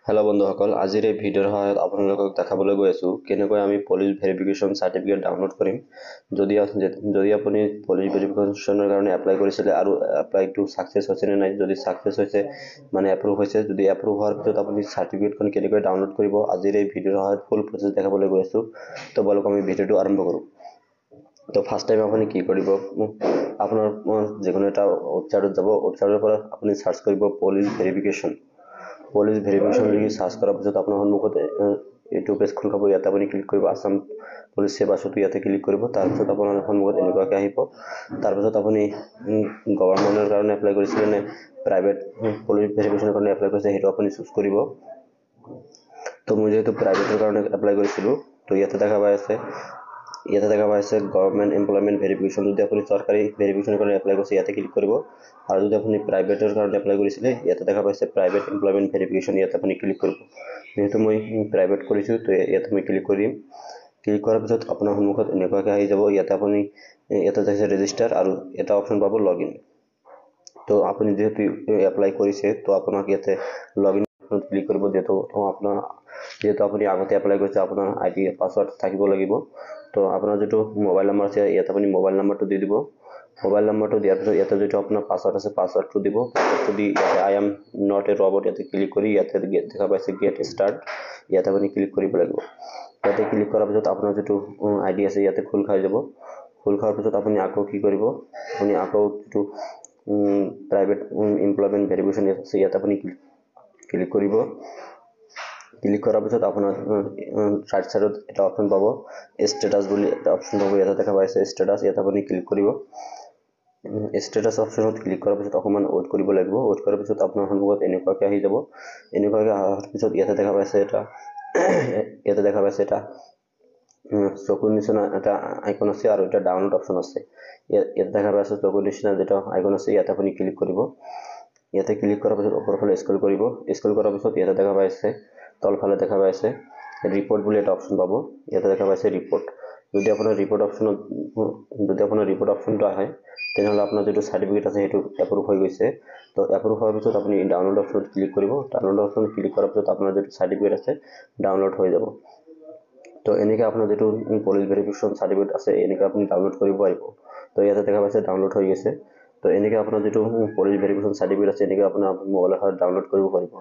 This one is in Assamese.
হেল্ল' বন্ধুসকল, আজিৰ এই ভিডিঅ'ৰ সহায়ত আপোনালোকক দেখাবলৈ গৈ আছোঁ কেনেকৈ আমি পুলিচ ভেৰিফিকেশ্যন চাৰ্টিফিকেট ডাউনলোড কৰিম। যদি আপুনি পুলিচ ভেৰিফিকেশ্যনৰ কাৰণে এপ্লাই কৰিছিলে আৰু এপ্লাইটো ছাকচেছ হৈছে নে নাই, যদি ছাকচেছ হৈছে মানে এপ্ৰুভ হৈছে, যদি এপ্ৰুভ হোৱাৰ পিছত আপুনি চাৰ্টিফিকেটখন কেনেকৈ ডাউনলোড কৰিব, আজিৰ এই ভিডিঅ'ৰ সহায়ত ফুল প্ৰচেছ দেখাবলৈ গৈ আছোঁ। তো বলক আমি ভিডিঅ'টো আৰম্ভ কৰোঁ। তো ফাৰ্ষ্ট টাইম আপুনি কি কৰিব, আপোনাৰ যিকোনো এটা ৱেবছাইটত যাব, ৱেবছাইটৰ পৰা আপুনি চাৰ্চ কৰিব পুলিচ ভেৰিফিকেশ্যন লিখি সাৰ্চ কৰাৰ পিছত আপোনাৰ সন্মুখত এইটো পেজ খোল খাব। ইয়াতে আপুনি ক্লিক কৰিব, আছাম পুলিচ সেৱা সেতু ইয়াতে ক্লিক কৰিব। তাৰপিছত আপোনাৰ সন্মুখত এনেকুৱাকৈ আহিব। তাৰপিছত আপুনি গভৰ্ণমেণ্টৰ কাৰণে এপ্লাই কৰিছিলে নে প্ৰাইভেট পুলিচ ভেৰিফিকেশ্যনৰ কাৰণে এপ্লাই কৰিছে, সেইটো আপুনি চুজ কৰিব। তো মই যেহেতু প্ৰাইভেটৰ কাৰণে এপ্লাই কৰিছিলোঁ, তো ইয়াতে দেখা পাই আছে গভৰ্ণমেণ্ট এমপ্লয়মেণ্ট ভেৰিফিকেশ্যন। যদি আপুনি চৰকাৰী ভেৰিফিকেশ্যনৰ কাৰণে এপ্লাই কৰিছে, ইয়াতে ক্লিক কৰিব। আৰু যদি আপুনি প্ৰাইভেটৰ কাৰণে এপ্লাই কৰিছিলে, ইয়াতে দেখা পাইছে প্ৰাইভেট এমপ্লয়মেণ্ট ভেৰিফিকেশ্যন, ইয়াতে আপুনি ক্লিক কৰিব। যেহেতু মই প্ৰাইভেট কৰিছোঁ, তো ইয়াতে মই ক্লিক কৰিম। ক্লিক কৰাৰ পিছত আপোনাৰ সন্মুখত এনেকুৱাকৈ আহি যাব। ইয়াতে দেখিছে ৰেজিষ্টাৰ আৰু এটা অপশ্যন পাব লগ ইন। তো আপুনি যেহেতু এপ্লাই কৰিছে, তো আপোনাক ইয়াতে লগ ইন ক্লিক কৰিব। যিহেতু আপুনি আগতে এপ্লাই কৰিছে, আপোনাৰ ID পাছৱৰ্ড থাকিব লাগিব। তো আপোনাৰ যিটো মোবাইল নম্বৰ আছে, ইয়াতে আপুনি মোবাইল নম্বৰটো দি দিব। মোবাইল নম্বৰটো দিয়াৰ পিছত ইয়াতে যিটো আপোনাৰ পাছৱৰ্ড আছে, পাছৱৰ্ডটো দিব। পাছৱৰ্ডটো দি ইয়াতে I am not a robot ইয়াতে ক্লিক কৰি ইয়াতে দেখা পাইছে গেট ষ্টাৰ্ট, ইয়াতে আপুনি ক্লিক কৰিব লাগিব। ইয়াতে ক্লিক কৰাৰ পিছত আপোনাৰ যিটো ID আছে ইয়াতে খোল খাই যাব। খোল খোৱাৰ পিছত আপুনি আকৌ কি কৰিব, আপুনি আকৌ যিটো প্ৰাইভেট এমপ্লয়মেণ্ট ভেৰিফিকেশ্যন আছে ইয়াতে আপুনি ক্লিক কৰিব। ক্লিক কৰাৰ পিছত আপোনাৰ ৰাইট চাইডত এটা অপশ্যন পাব ষ্টেটাছ বুলি এটা অপশ্যন পাব। ইয়াতে দেখা পাইছে ষ্টেটাছ, ইয়াতে আপুনি ক্লিক কৰিব। ষ্টেটাছ অপশ্যনত ক্লিক কৰাৰ পিছত অকণমান ৱেইট কৰিব লাগিব। ৱেইট কৰাৰ পিছত আপোনাৰ সন্মুখত এনেকুৱাকৈ আহি যাব। এনেকুৱাকৈ অহাৰ পিছত ইয়াতে দেখা পাইছে এটা চকুৰ নিচিনা এটা আইকন আছে আৰু এটা ডাউনলোড অপশ্যন আছে। ইয়াতে দেখা পাইছে চকুৰ নিচিনা যেটা আইকন আছে, ইয়াতে আপুনি ক্লিক কৰিব। ইয়াতে ক্লিক কৰাৰ পিছত ওপৰৰ ফালে স্ক্ৰল কৰিব। স্ক্ৰল কৰাৰ পিছত ইয়াতে দেখা পাইছে তলফালে দেখা পাইছে ৰিপৰ্ট বুলি এটা অপশ্যন পাব। ইয়াতে দেখা পাইছে ৰিপৰ্ট। যদি আপোনাৰ ৰিপৰ্ট অপশ্যনটো আহে, তেনেহ'লে আপোনাৰ যিটো চাৰ্টিফিকেট আছে সেইটো এপ্ৰুভ হৈ গৈছে। তো এপ্ৰুভ হোৱাৰ পিছত আপুনি ডাউনলোড অপশ্যনত ক্লিক কৰিব। ডাউনলোড অপশ্যনত ক্লিক কৰাৰ পিছত আপোনাৰ যিটো চাৰ্টিফিকেট আছে ডাউনলোড হৈ যাব। তো এনেকৈ আপোনাৰ যিটো পুলিচ ভেৰিফিকেশ্যন চাৰ্টিফিকেট আছে, এনেকৈ আপুনি ডাউনলোড কৰিব পাৰিব। তো ইয়াতে দেখা পাইছে ডাউনলোড হৈ গৈছে। তো এনেকৈ আপোনাৰ যিটো পুলিচ ভেৰিফিকেশ্যন চাৰ্টিফিকেট আছে, এনেকৈ আপোনাৰ মোবাইলৰ সহায়ত ডাউনলোড কৰিব পাৰিব।